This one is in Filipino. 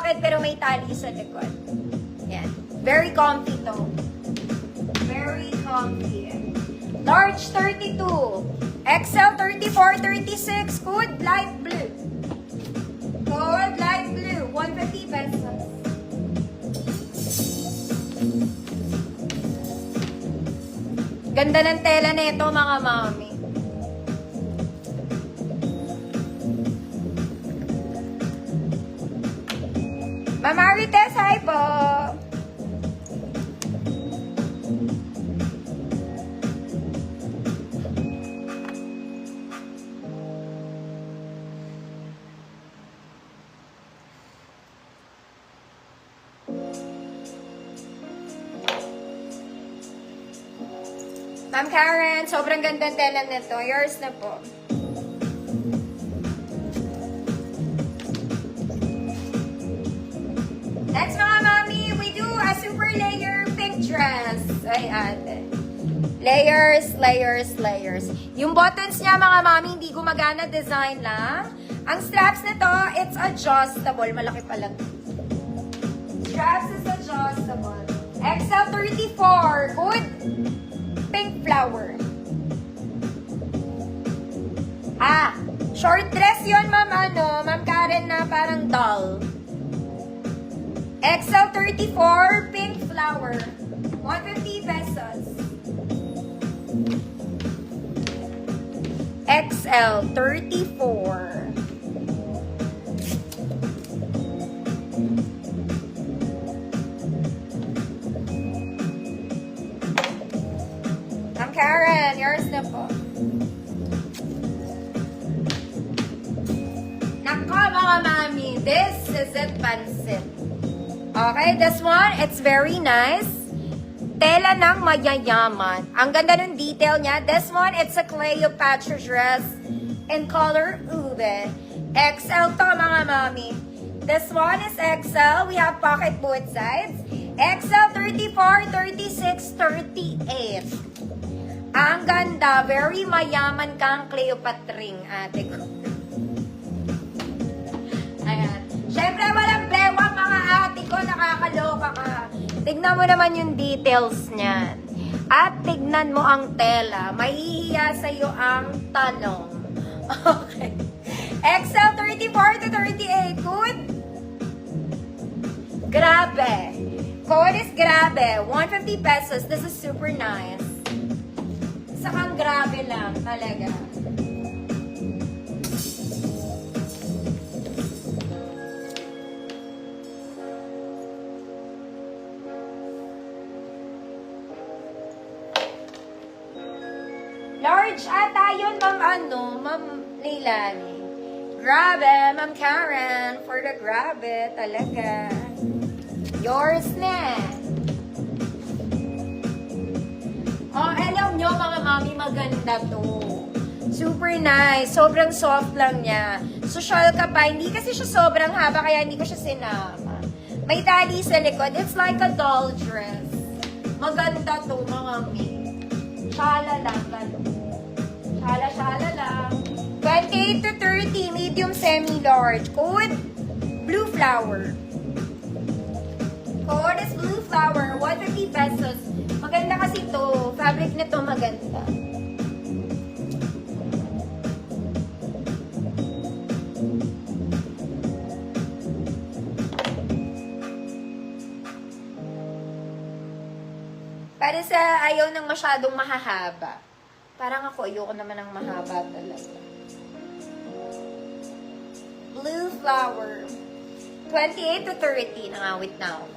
pocket pero may tali sa likod. Yan. Very comfy to. Very comfy. Large 32. XL 34, 36. Code light blue. Code light blue. 150 pesos. Ganda ng tela nito mga mami. Ma'am Marites, hi po! Ma'am Karen, sobrang ganda ng tela nito. Yours na po. Next mga mami, we do a super layer pink dress. Ay ate. Layers, layers, layers. Yung buttons niya mga mami, hindi gumagana, design lang. Ang straps nito, it's adjustable. Malaki pa lang. Straps is adjustable. XL34. Good. Pink flower. Ah, short dress yun ma'am, Ma'am Karen na parang doll. XL34, pink flower. 150 pesos. XL34. Ma'am Karen, yours na po. Nako mga mami, this is it, pansit. Okay, this one, it's very nice. Tela ng mayayaman. Ang ganda ng detail niya. This one, it's a Cleopatra dress in color ube. XL to, mga mami. This one is XL. We have pocket both sides. XL 34, 36, 38. Ang ganda. Very mayaman kang Cleopatring, ate ko. Ayan. Siyempre, walang blewang mga ate ko. Nakakaloka ka. Tignan mo naman yung details niyan. At tignan mo ang tela. Mahihiya sa'yo ang talong. Okay. XL 34 to 38. Good? Grabe. Code is grabe. 150 pesos. This is super nice. Sakang grabe lang. Talaga. Large ata yun, Ma'am Leilani. Grabe, Ma'am Karen, for the grabe, talaga. Yours na. Oh, alam nyo, mga mami, maganda to. Super nice. Sobrang soft lang niya. Social ka pa. Hindi kasi siya sobrang haba, kaya hindi ko siya sinama. May tali sa likod. It's like a doll dress. Maganda to, mga mami. Shala lang, gano'n. Shala lang. 28 to 30, medium, semi-large. Code, blue flower. Code is blue flower, 150 pesos. Maganda kasi to. Fabric nito maganda. Para sa ayaw ng masyadong mahahaba. Parang ako, ayoko naman ng mahaba talaga. Blue flower. 28 to 30, nangawit na ako.